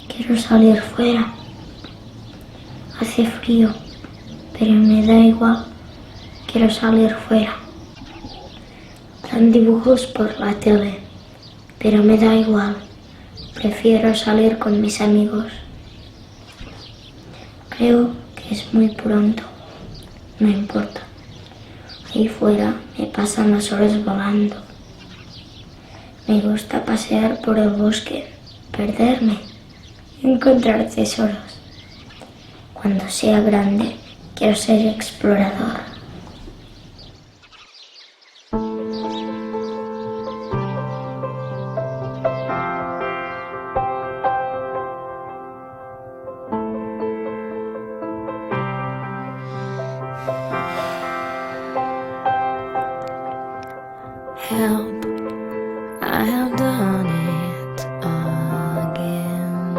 Quiero salir fuera. Hace frío, pero me da igual. Quiero salir fuera. Dan dibujos por la tele, pero me da igual. Prefiero salir con mis amigos. Creo que es muy pronto. No importa. Ahí fuera me pasan las horas volando. Me gusta pasear por el bosque, perderme, encontrar tesoros. Cuando sea grande, quiero ser explorador. Help, I have done it again.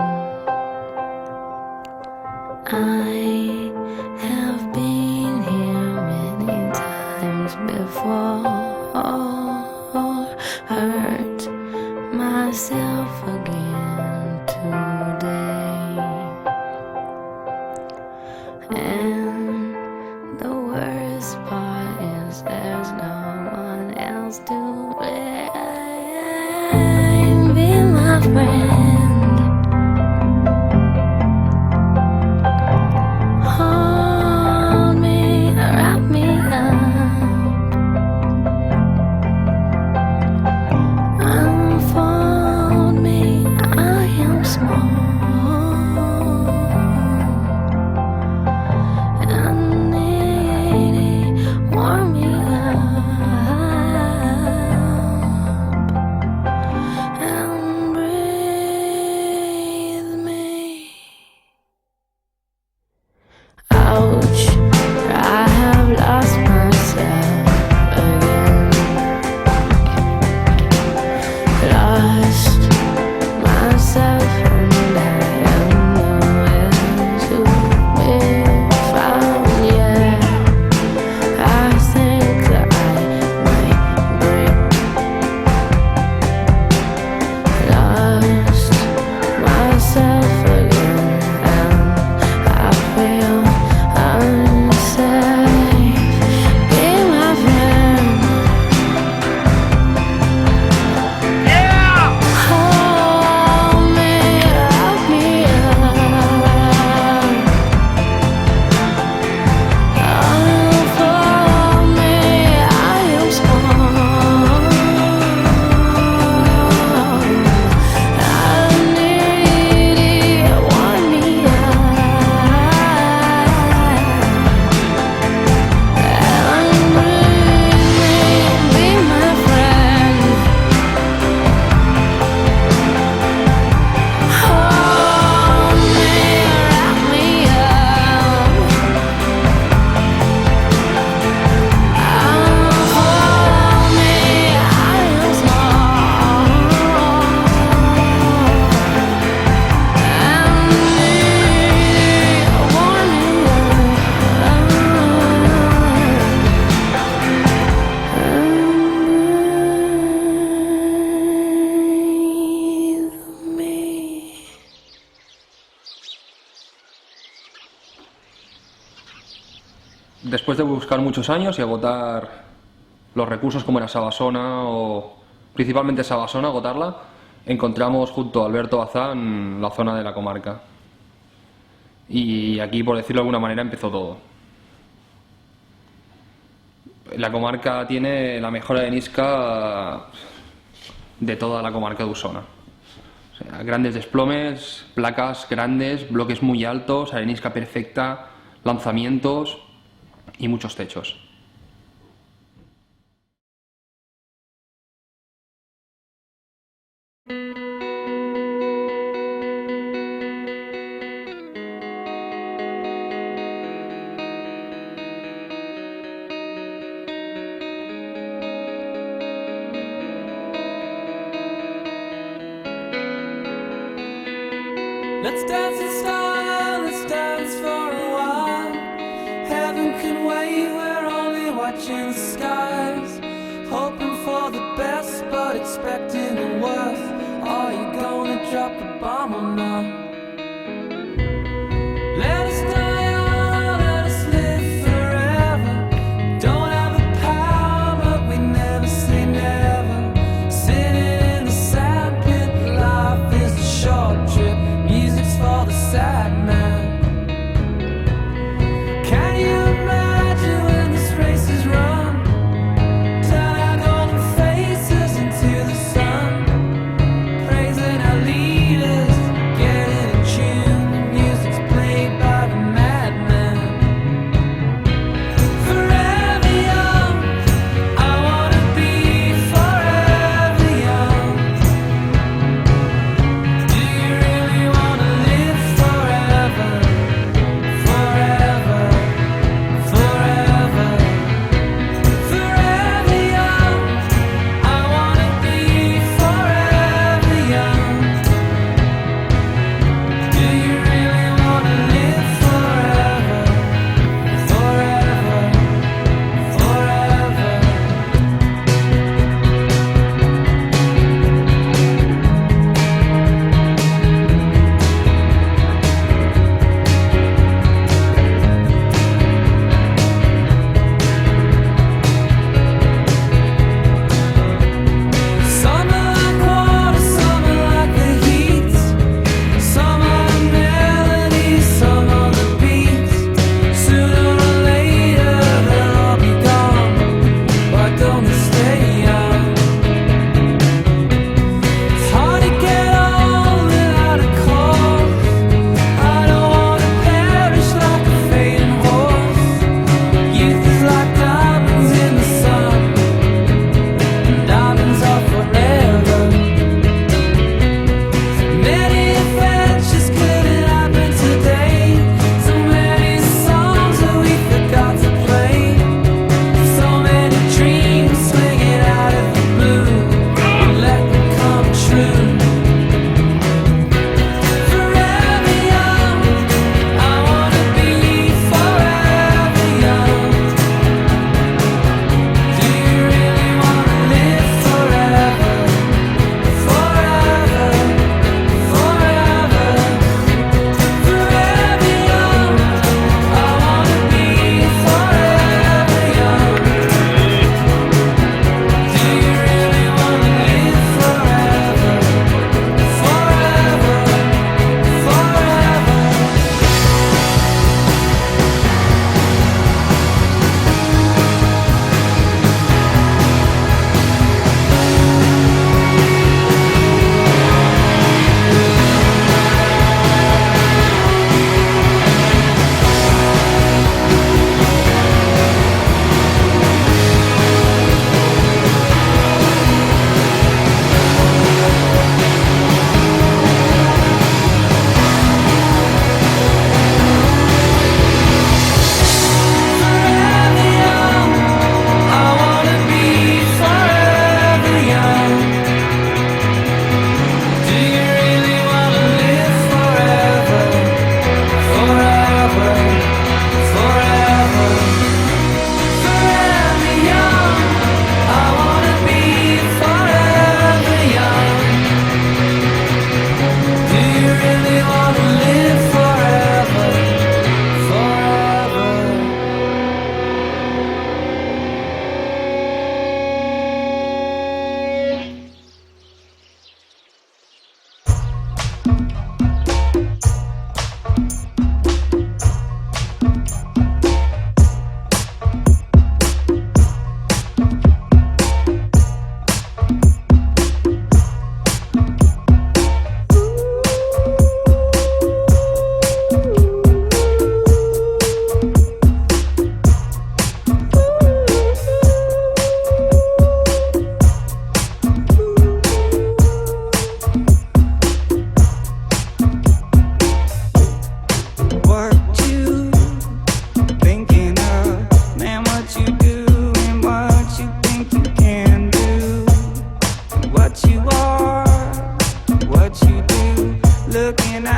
I have been here many times before. Hurt myself again today. And the worst part is there's no one else to blame. Be my friend. Hold me, wrap me up. Unfold me, I am small. And needy, warm me up and breathe me. Ouch, I have lost myself again. Lost myself and I am nowhere to be found yet. I think that I might break. Lost myself again and I feel unsafe. Be my friend. Hold me, wrap me up. Unfold me, I am small. I need you, warm me up and breathe me. Be my friend. Hold me, wrap me up. Unfold me, I am small. And need warm me up and breathe me. Después de buscar muchos años y agotar los recursos como era Sabasona o principalmente Sabasona, agotarla, encontramos junto a Alberto Bazán la zona de la comarca. Y aquí, por decirlo de alguna manera, empezó todo. La comarca tiene la mejor arenisca de toda la comarca de Osona. O sea, grandes desplomes, placas grandes, bloques muy altos, arenisca perfecta, lanzamientos y muchos techos. Let's dance in style, let's dance for a while. Heaven can wait, we're only watching the skies. Hoping for the best, but expecting the worst. Are you gonna drop a bomb or not?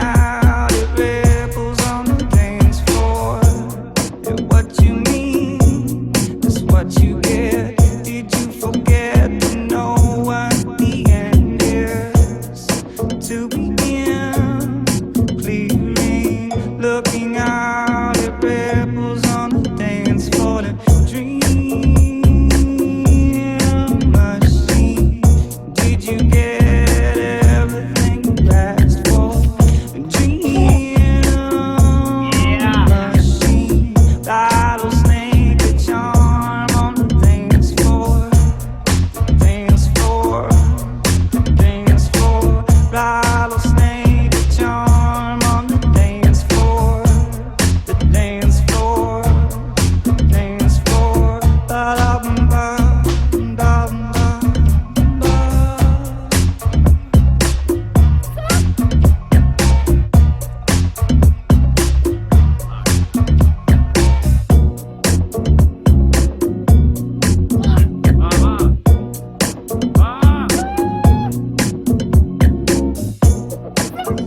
out, it ripples on the dance floor. And what you mean is what you get. Did you forget to know what the end is? To begin clearing, looking out, it ripples on the dance floor. The dream machine. Did you get everything you asked for? The dream machine. Rattlesnake, a charm on the dance floor. Dance floor. Dance floor. Rattlesnake, a charm on the dance floor. The dance floor. Dance floor. Ba-da-bum-ba, ba-dum-ba-ba.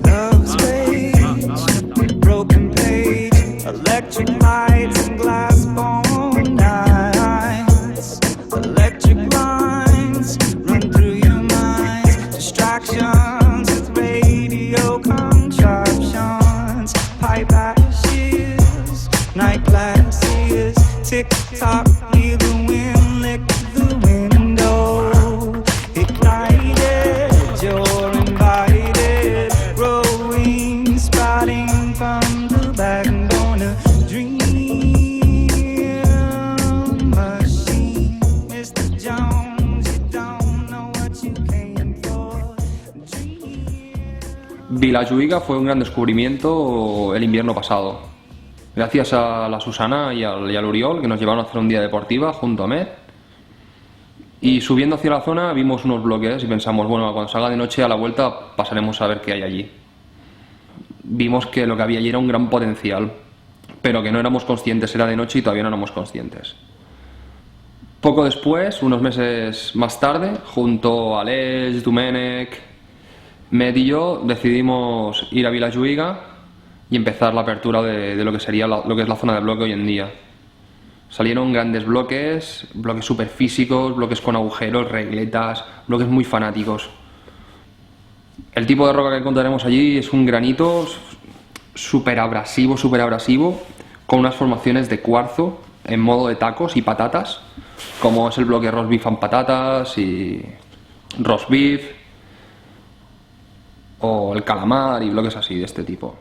Love's page, broken page, electric lights and glass bone nights. Electric lines run through your mind. Distractions with radio contraptions. Pipe ashes, night glasses. Tick tock, hear the wind lick the window. Ignited, you're invited. Rowing, spotting from the backbone. A dream machine. Mr. Jones, you don't know what you came for. Dream. Vilajuïga fue un gran descubrimiento el invierno pasado. Gracias a la Susana y al Oriol, que nos llevaron a hacer un día deportiva junto a Med. Y subiendo hacia la zona vimos unos bloques y pensamos, bueno, cuando salga de noche a la vuelta pasaremos a ver qué hay allí. Vimos que lo que había allí era un gran potencial, pero que no éramos conscientes, era de noche y todavía no éramos conscientes. Poco después, unos meses más tarde, junto a Aleix, Domènec, Med y yo decidimos ir a Vilajuïga y empezar la apertura de lo que sería lo que es la zona de bloque hoy en día. Salieron grandes bloques, bloques súper físicos, bloques con agujeros, regletas, bloques muy fanáticos. El tipo de roca que encontraremos allí es un granito súper abrasivo, con unas formaciones de cuarzo en modo de tacos y patatas, como es el bloque roast beef and patatas y roast beef, o el calamar y bloques así de este tipo.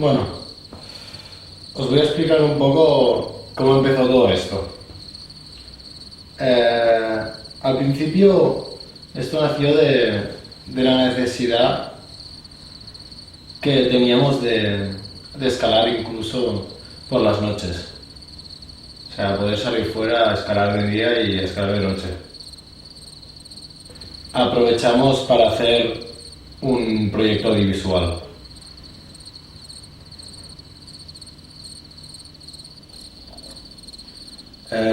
Bueno, os voy a explicar un poco cómo empezó todo esto. Al principio esto nació de la necesidad que teníamos de escalar incluso por las noches. O sea, poder salir fuera a escalar de día y escalar de noche. Aprovechamos para hacer un proyecto audiovisual.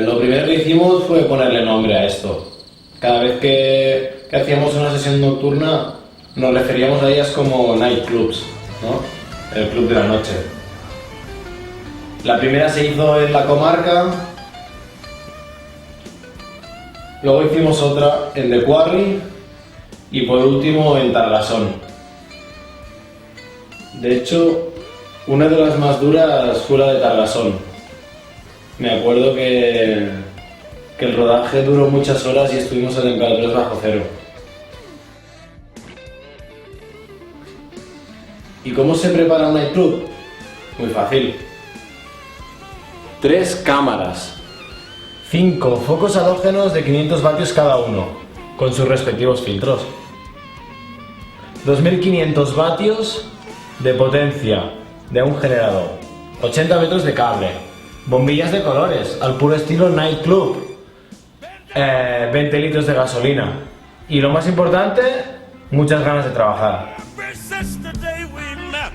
Lo primero que hicimos fue ponerle nombre a esto. Cada vez que hacíamos una sesión nocturna nos referíamos a ellas como nightclubs, ¿no? El club de la noche. La primera se hizo en la comarca, luego hicimos otra en The Quarry y por último en Tarlasón. De hecho, una de las más duras fue la de Tarlasón. Me acuerdo que el rodaje duró muchas horas y estuvimos a temperaturas bajo cero. ¿Y cómo se prepara un nightclub? Muy fácil. 3 cámaras, 5 focos halógenos de 500 vatios cada uno, con sus respectivos filtros, 2500 vatios de potencia de un generador, 80 metros de cable, bombillas de colores, al puro estilo nightclub, 20 litros de gasolina y lo más importante, muchas ganas de trabajar. Since the day we met.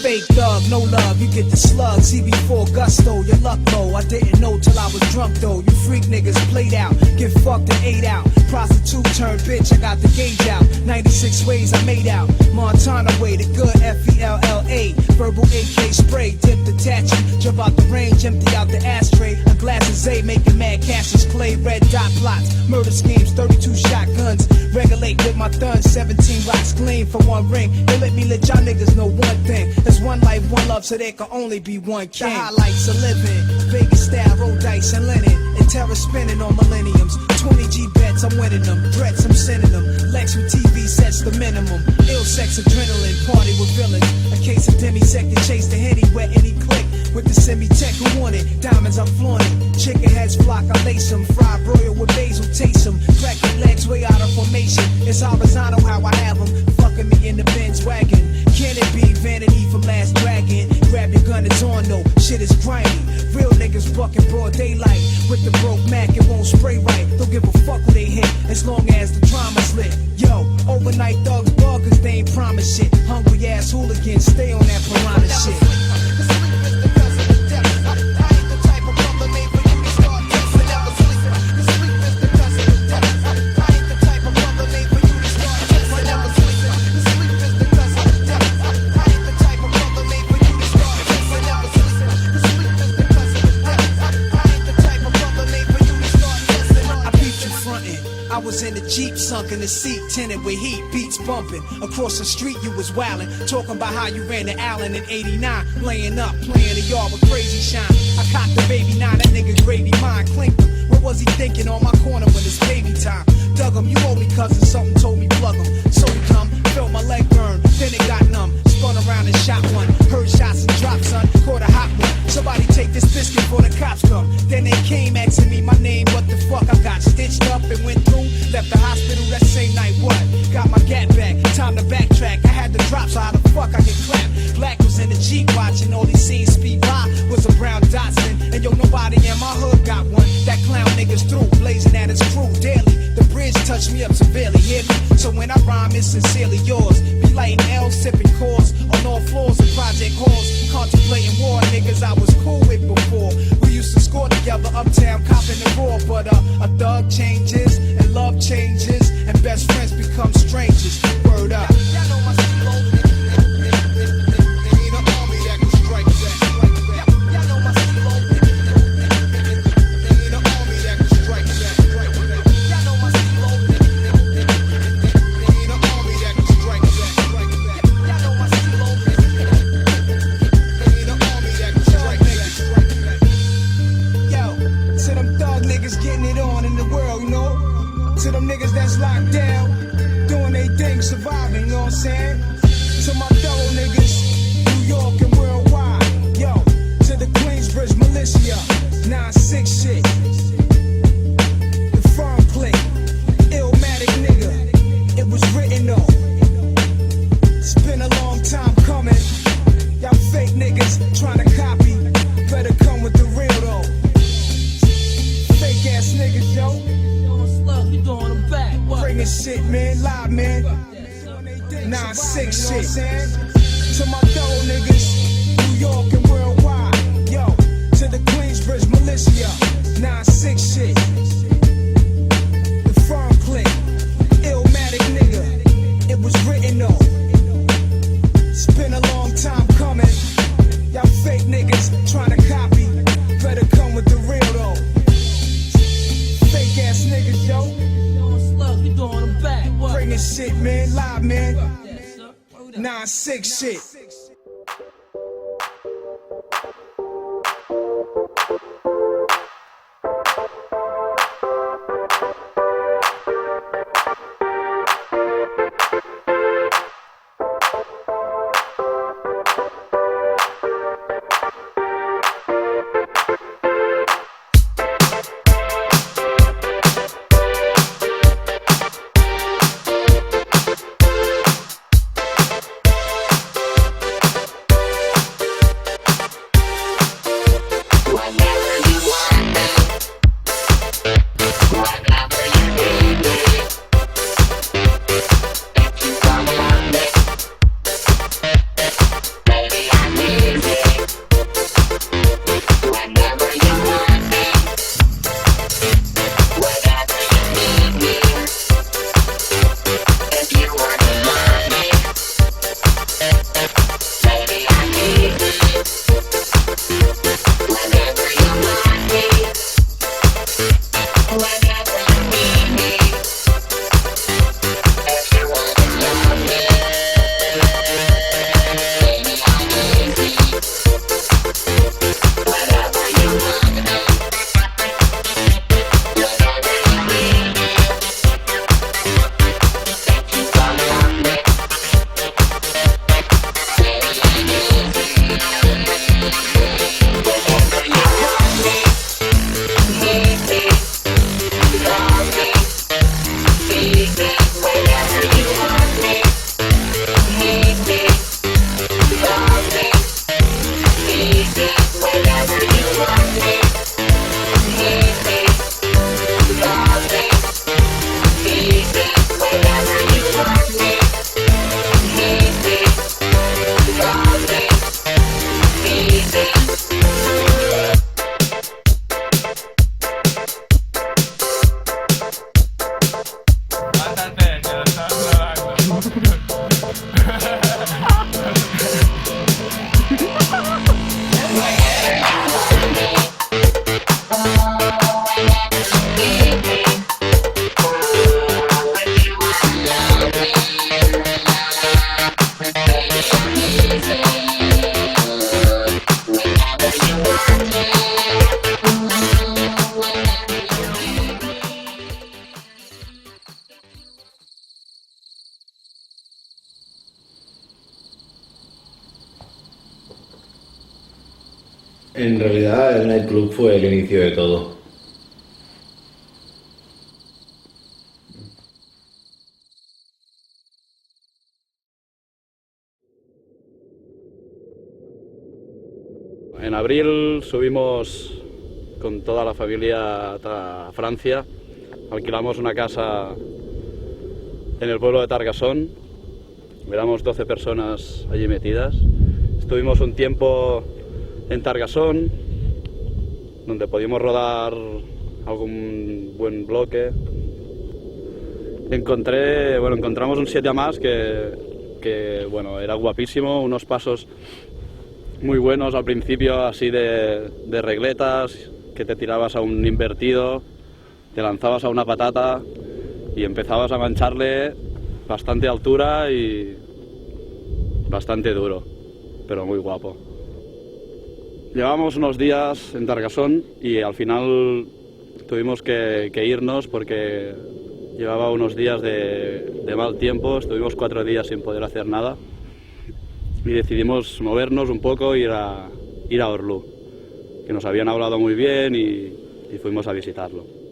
fake thug, no love, you get the slug. CB4 gusto, your luck low. I didn't know till I was drunk though. You freak niggas played out, get fucked and ate out. Prostitute turned bitch, I got the gauge out. 96 ways I made out. Montana way, the good FELLA. Verbal AK spray, dip detach you. Jump out the range, empty out the ashtray. A glass of Zay, making mad Cassius Clay. Red dot plots, murder schemes, 32 shotguns. Regulate with my thuns, 17 rocks gleam for one ring. They let me let y'all niggas know one thing. There's one life, one love, so there can only be one king. The highlights of living, Vegas style, roll dice and linen. And terror spinning on millenniums. 20 G bets, I'm winning them. Threats, I'm sending them. Lex with TV sets the minimum. Ill sex, adrenaline, party with villains. A case of demisect, chase the Henny, wet any click. With the semi-tech who want it, diamonds I'm flaunting. Chicken heads flock, I lace them. Fried broil with basil, taste them. Crack your legs way out of formation. It's horizontal how I have them. Fucking me in the Benz wagon. Can it be vanity from Last Dragon? Grab your gun, it's on though. Shit is grimy. Real niggas bucking broad daylight. With the broke Mac, it won't spray right. Don't give a fuck who they hit, as long as the drama's lit. Yo, overnight thugs bug, cause they ain't promise shit. Hungry ass hooligans, stay on that piranha shit. In the Jeep, sunk in the seat, tinted with heat, beats bumping. Across the street, you was wildin', talking about how you ran to Allen in '89, laying up, playing the yard with crazy shine. I cocked the baby 9, that nigga gravy mine, clinked him. What was he thinking on my corner when it's baby time? Dug him, you owe me cousin, something told me plug him. So he come, felt my leg burn, then it got numb. Spun around and shot one, heard shots and drops, son, caught a hot one. Somebody take this biscuit before the cops come. Then they came asking me my name, what the fuck? I got stitched up and went through. Left the hospital that same night, what? Got my gat back, time to backtrack. I had to drop, so how the fuck I get clapped? Black was in the Jeep watching, all he seen speed by was a brown Datsun. And yo, nobody in my hood got one. That clown niggas through, blazing at his crew daily. The bridge touched me up severely, hear me? So when I rhyme, it's sincerely yours. Be lighting L, sipping cores on all floors of project halls. Contemplating war, niggas I was cool with before. We used to score together, uptown, copping the raw. But a thug changes, and love changes, and best friends become strangers. Word up. Y'all know my surviving, you know what I'm saying? To my thorough niggas, New York and worldwide, yo, to the Queensbridge militia, 9-6 shit, the firm click, Illmatic nigga, it was written though, it's been a long time coming, y'all fake niggas trying to copy, better come with the real though, fake ass niggas, yo, you doing them back, bringing shit, man, live, man. 9-6 shit. To my thorough niggas, New York and worldwide, yo. To the Queensbridge militia, 9-6 shit. The firm click, Illmatic nigga, it was written though. It's been a long time coming. Y'all fake niggas trying to copy, better come with the real though. Fake ass niggas, yo. You doing them back, bringing shit, man, live, man. 9-6 shit. En realidad el nightclub fue el inicio de todo. En abril subimos con toda la familia a Francia, alquilamos una casa en el pueblo de Targasón, éramos 12 personas allí metidas. Estuvimos un tiempo en Targasón, donde podíamos rodar algún buen bloque. Encontramos un 7 a más que bueno, era guapísimo, unos pasos muy buenos al principio, así de regletas, que te tirabas a un invertido, te lanzabas a una patata y empezabas a mancharle bastante altura y bastante duro, pero muy guapo. Llevábamos unos días en Targasón y al final tuvimos que irnos porque llevaba unos días de mal tiempo, estuvimos 4 días sin poder hacer nada. Y decidimos movernos un poco e ir a Orlú, que nos habían hablado muy bien y fuimos a visitarlo.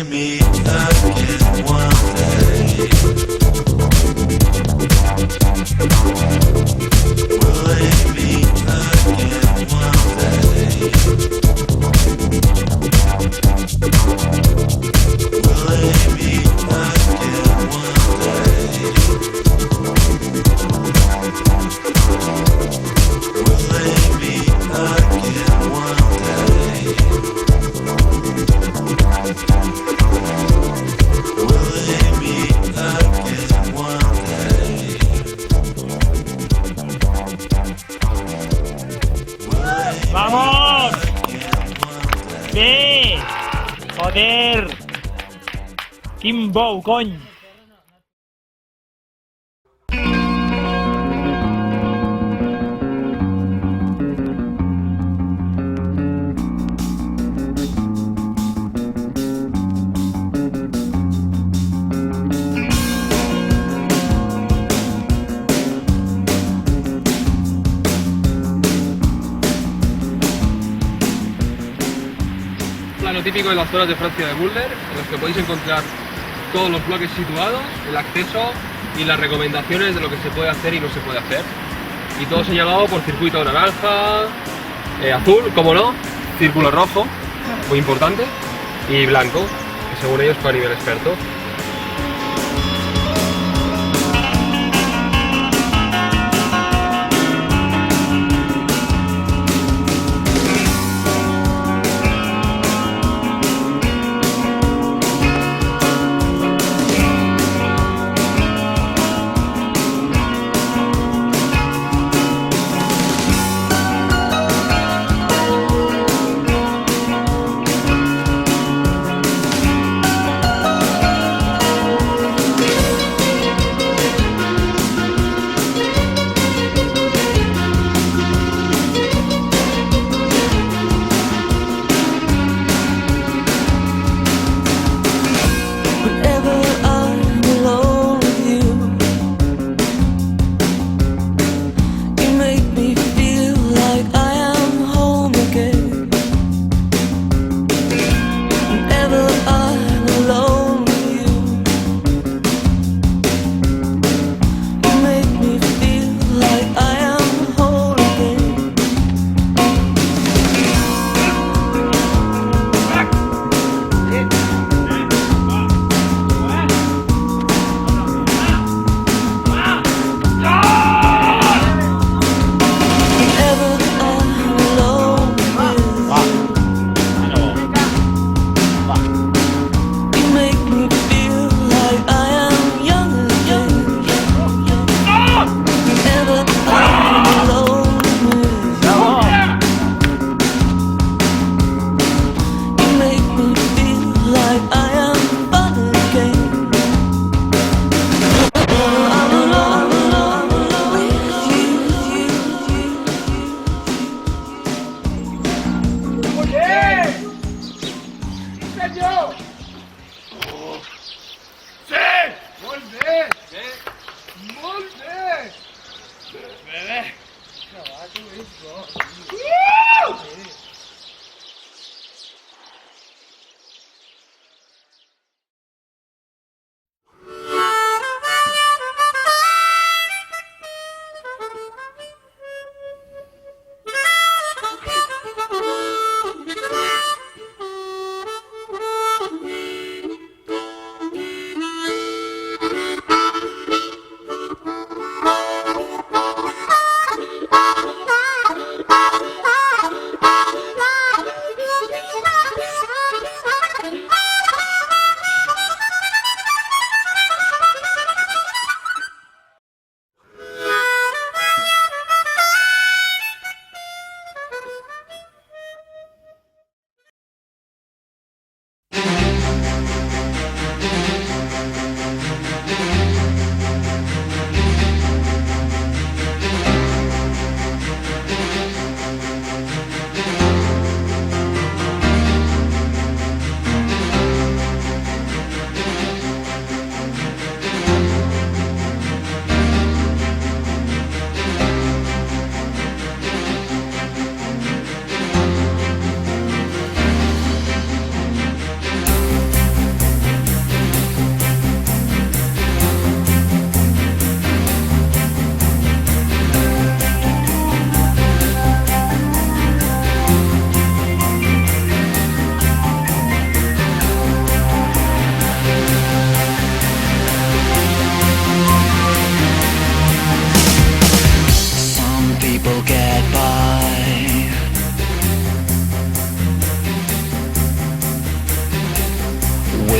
they meet again one day? Will they meet again one day? Will they meet again one day? Will they meet again one day? Will they meet again one day? ¡Vamos! ¡Sí! ¡Joder! ¡Kimbo, coño! Plano típico de las zonas de Francia de Mulder, en los que podéis encontrar todos los bloques situados, el acceso y las recomendaciones de lo que se puede hacer y no se puede hacer. Y todo señalado por circuito naranja, azul, como no, círculo rojo, muy importante, y blanco, que según ellos fue a nivel experto.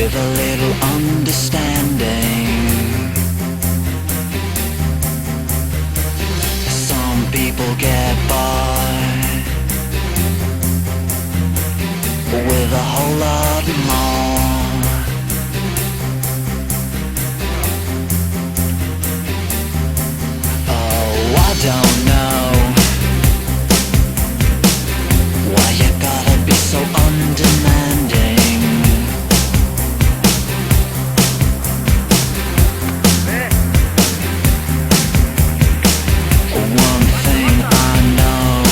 with a little understanding. Some people get by with a whole lot more. Oh, I don't know why you gotta be so undemanding. One thing I know,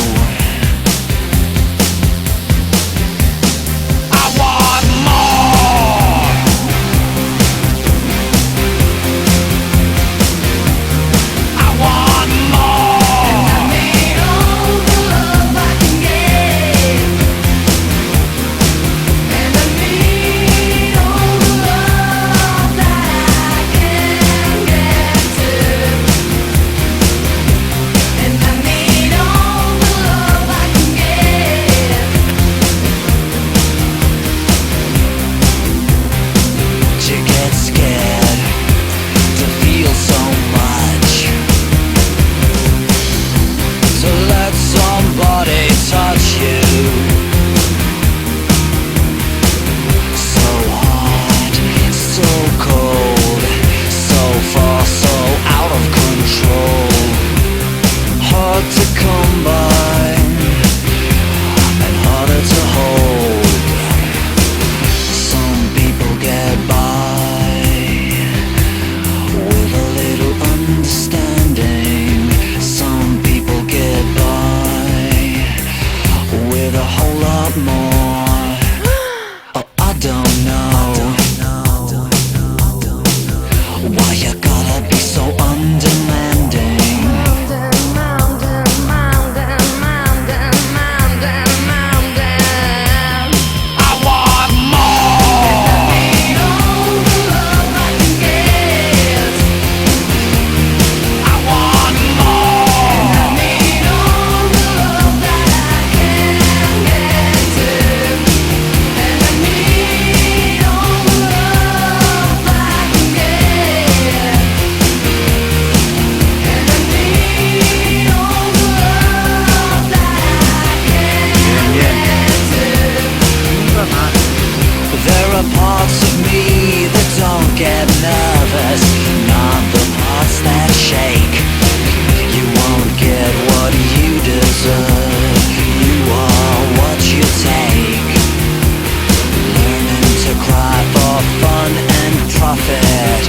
I want more. I want more. And I need all the love I can get. And I need all the love that I can get to. And I need all the love I can get. To get scared, to feel so much, to let somebody touch you. So hard, so cold, so far, so out of control. Hard to come by and harder to hold. Some people get by with a little understanding. Some people get by with a whole lot more. Oh, I don't know why you gotta be so undemanding. I want more. I need all the love I can get. I want more. I need all the love that I can get to. And I need all the love I can get. And I need all the love that I can get to. There are parts of me that don't get nervous, not the parts that shake. You won't get what you deserve. You are what you take. Learning to cry for fun and profit.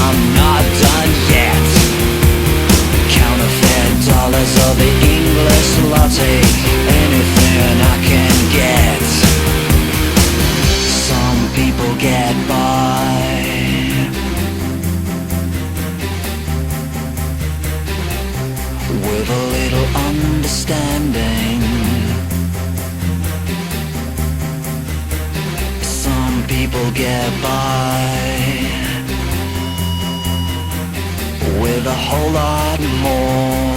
I'm not done yet. Counterfeit dollars of the English lottery. Anything I can get. Some people get by with a little understanding. Some people get by with a whole lot more.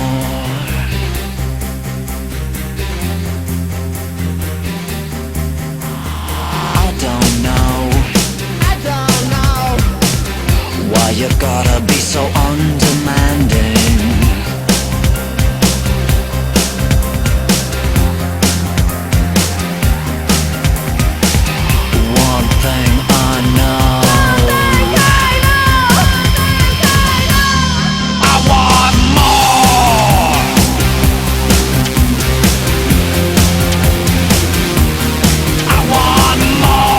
I don't know why you gotta be so undemanding. One thing I know, I want more. I want more.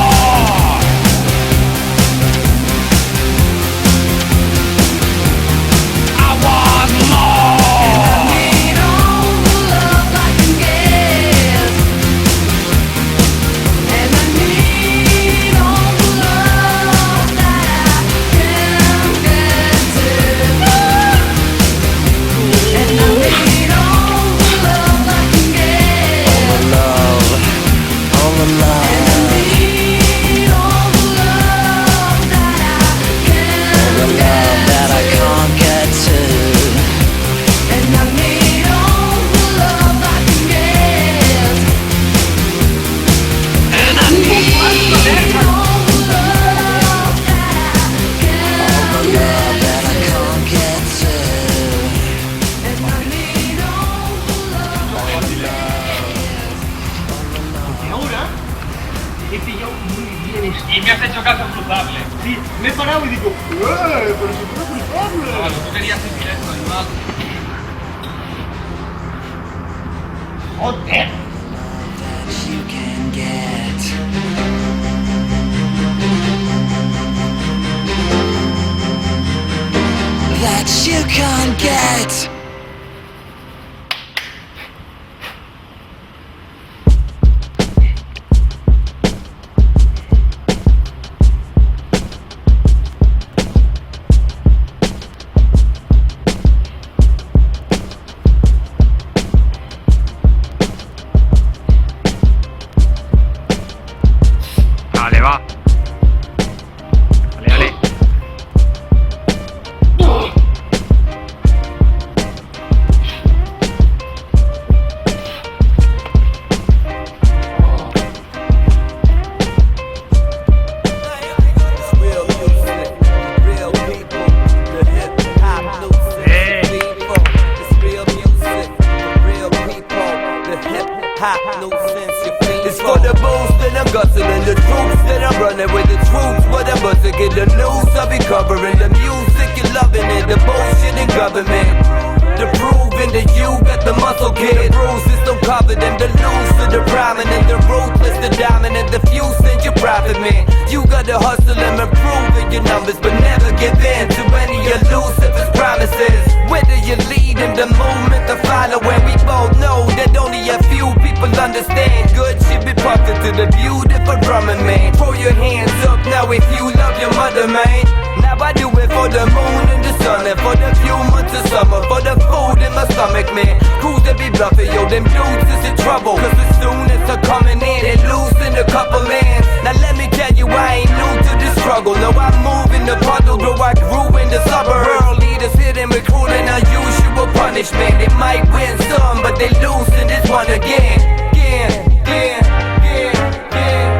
Y me has hecho caso cruzable. Sí, me he parado y digo, pero si tú eres culpable. Claro, tú querías decir eso, animal. ¡Joder! That you can get. That you can't get. Vale, va. Dale, dale. Real music, real people, the hip hop nuisance. People, it's real music, real people, the hip hop nuisance. It's for the boost that I'm guzzling, the troops that I'm running with the troops. But I'm about to get the news, I'll be covering the music, you're loving it, the bullshit in government. The proving that you got the muscle, kid. The bruises don't cover them, the loose to the prominent, the ruthless, the dominant, the few send you profit, man. You gotta hustle and improve in your numbers, but never give in to any elusive promises. Whether you lead in the movement or follow, and we both know that only a few people understand. Good shit be pumped into the beautiful drumming, man. Throw your hands up now if you love your mother, man. Now I do it for the moon and the sun, and for the few months of summer, for the food in my stomach, man. Crews that be bluffing, yo, them dudes is in trouble. Cause as soon as they're coming in, they losing a couple lands. Now let me tell you, I ain't new to the struggle. No, I move in the puddle, though I grew in the suburbs. World leaders hitting with cruel and unusual punishment. They might win some, but they lose in this one again. Again, again, again, again.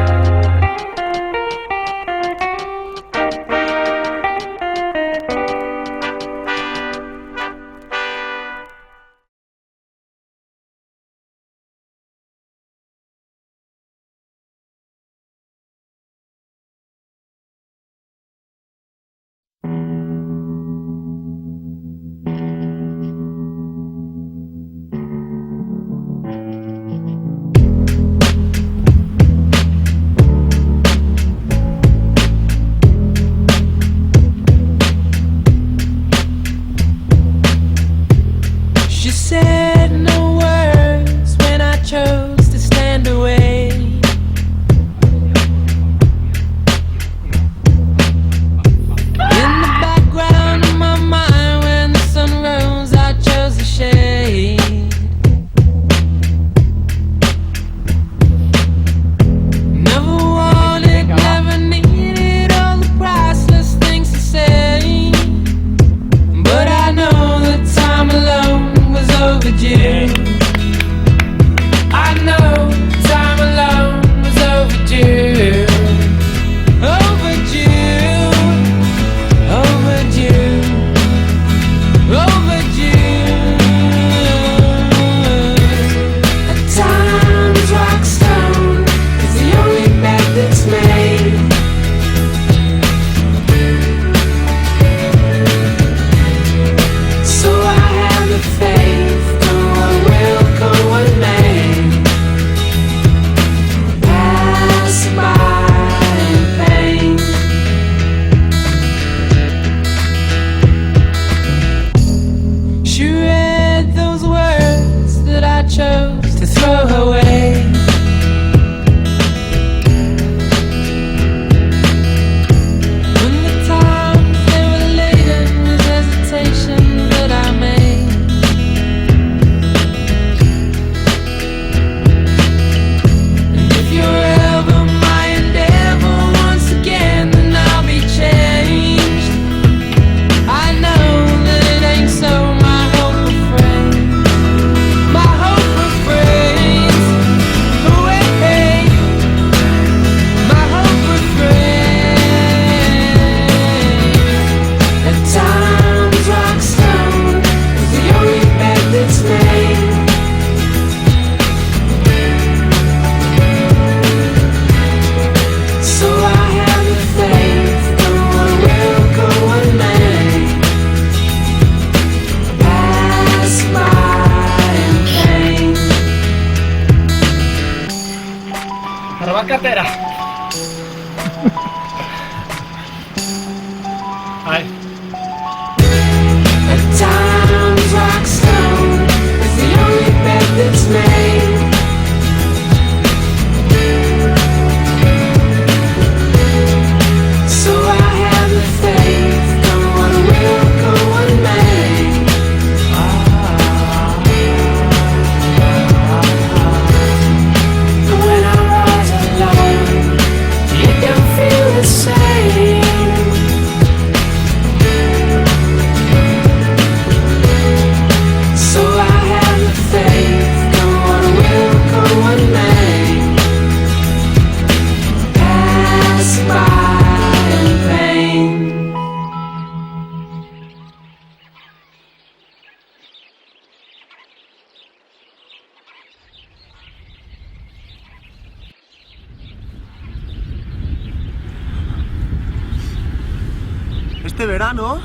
este verano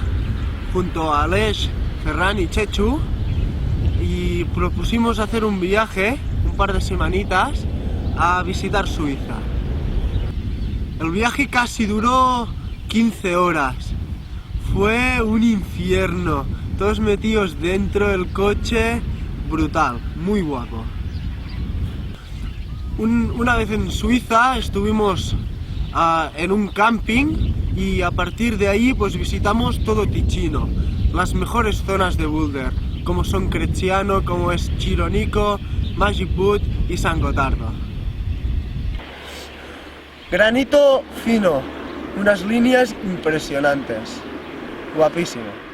junto a Aleix, Ferran y Chechu y propusimos hacer un viaje, un par de semanitas, a visitar Suiza. El viaje casi duró 15 horas. Fue un infierno, todos metidos dentro del coche, brutal, muy guapo. Una vez en Suiza estuvimos en un camping y a partir de ahí pues visitamos todo Ticino, las mejores zonas de Boulder, como son Crecciano, como es Chironico, Magic Boot y San Gotardo. Granito fino, unas líneas impresionantes, guapísimo.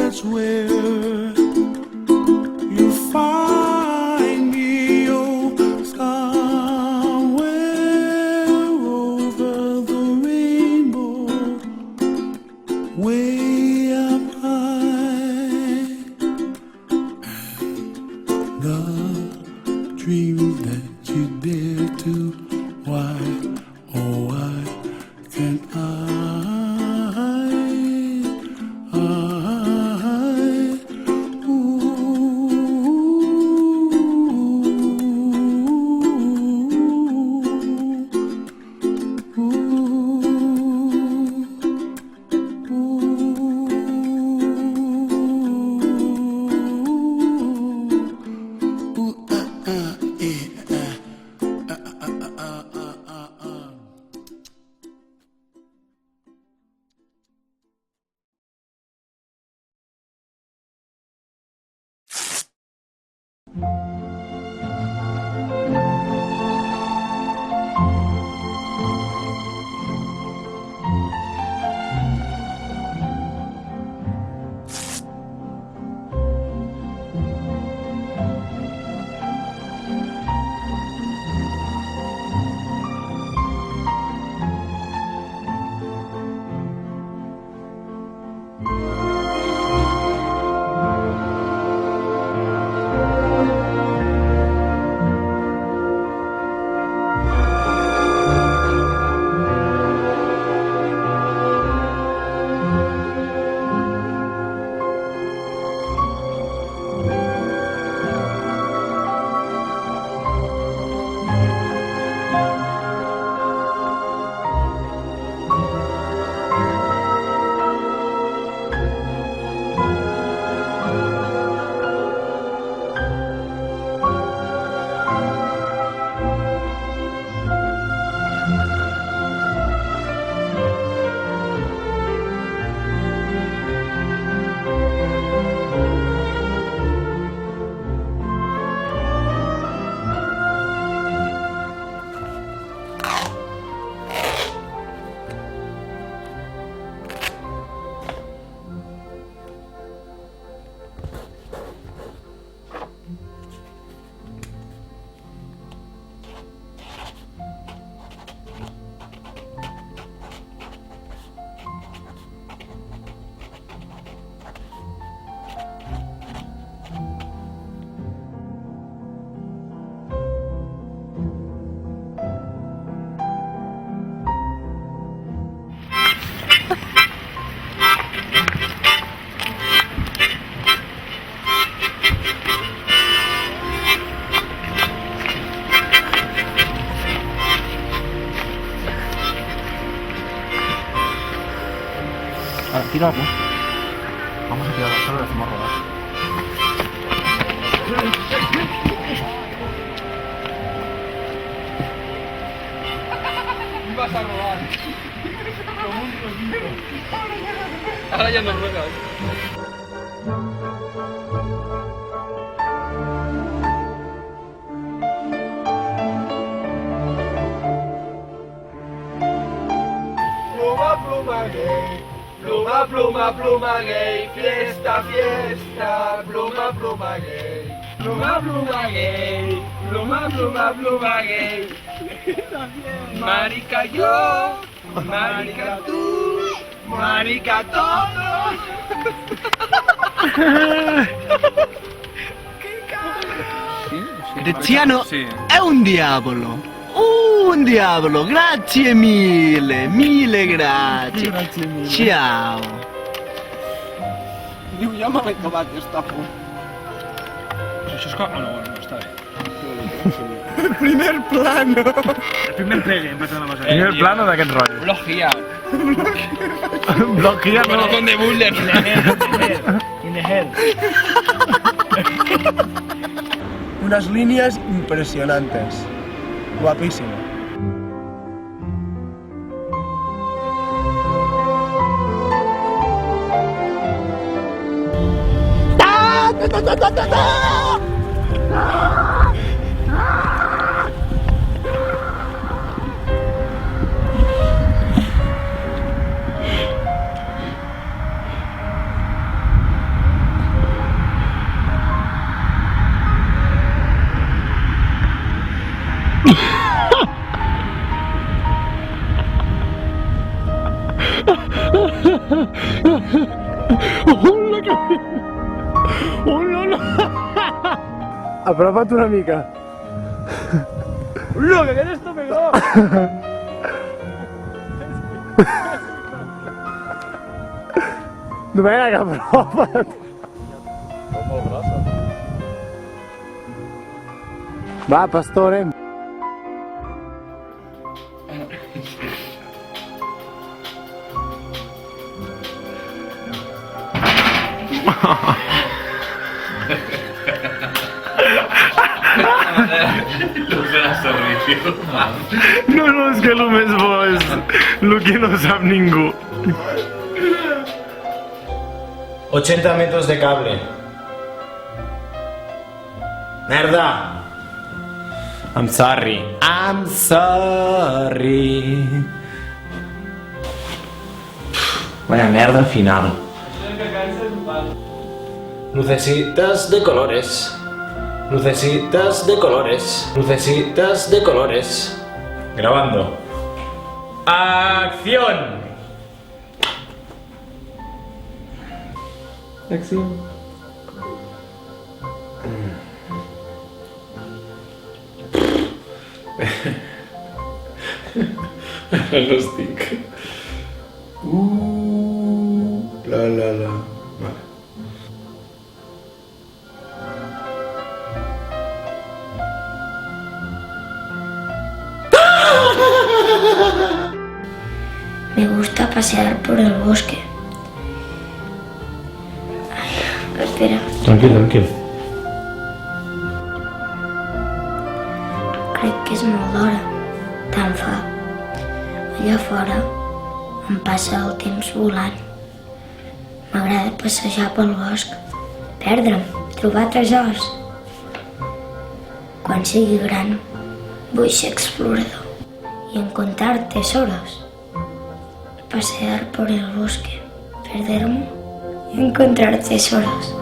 That's where you find me. the dreams that you dare to. Why, oh why can't I? Ahora, tíralo. Vamos a tirarlo, solo lo hacemos rodar. Ibas a robar. Como un trocito. Ahora ya no ruegas. Pluma, pluma gay, pluma, pluma, pluma gay, fiesta, fiesta, pluma, pluma gay, pluma, pluma gay, pluma, pluma, pluma gay. Marica yo, marica tú, marica todos. Graziano è un diavolo. Un diavolo, grazie mille, mille grazie. Grazie mille. Ciao. Diu, ja m'ha acabat aquesta por. Pues això és com... Ah, no, bueno, està bé. El primer plano. El primer plegue, empezó la pasada. Primer plano d'aquest rotllo. Blogia. Blogia no. Corazón de Buller. In the head. Unas líneas impresionantes. Guapísimo. ¡Hola, Apropa't una mica. ¡Lo que quieres tú, pegó! Domènec, apropa't. Molt grossa. Va, pastor, anem. No, no, és que el més bo és el que no sap ningú. 80 metros de cable. Merda! I'm sorry. I'm sorry. Vaya merda final. Lucecitas de colores. Lucecitas de colores. Lucecitas de colores. Grabando. ¡Acción! Acción. No estic. La. Vale. Me gusta pasear por el bosque. Ay, espera. Tranquil. Crec que és molt d'hora. Tant fa. Allà fora em passa el temps volant. M'agrada passejar pel bosc, perdre'm, trobar tresors. Quan sigui gran, vull ser explorador y encontrar tesoros. Pasear por el bosque, perderme y encontrar tesoros.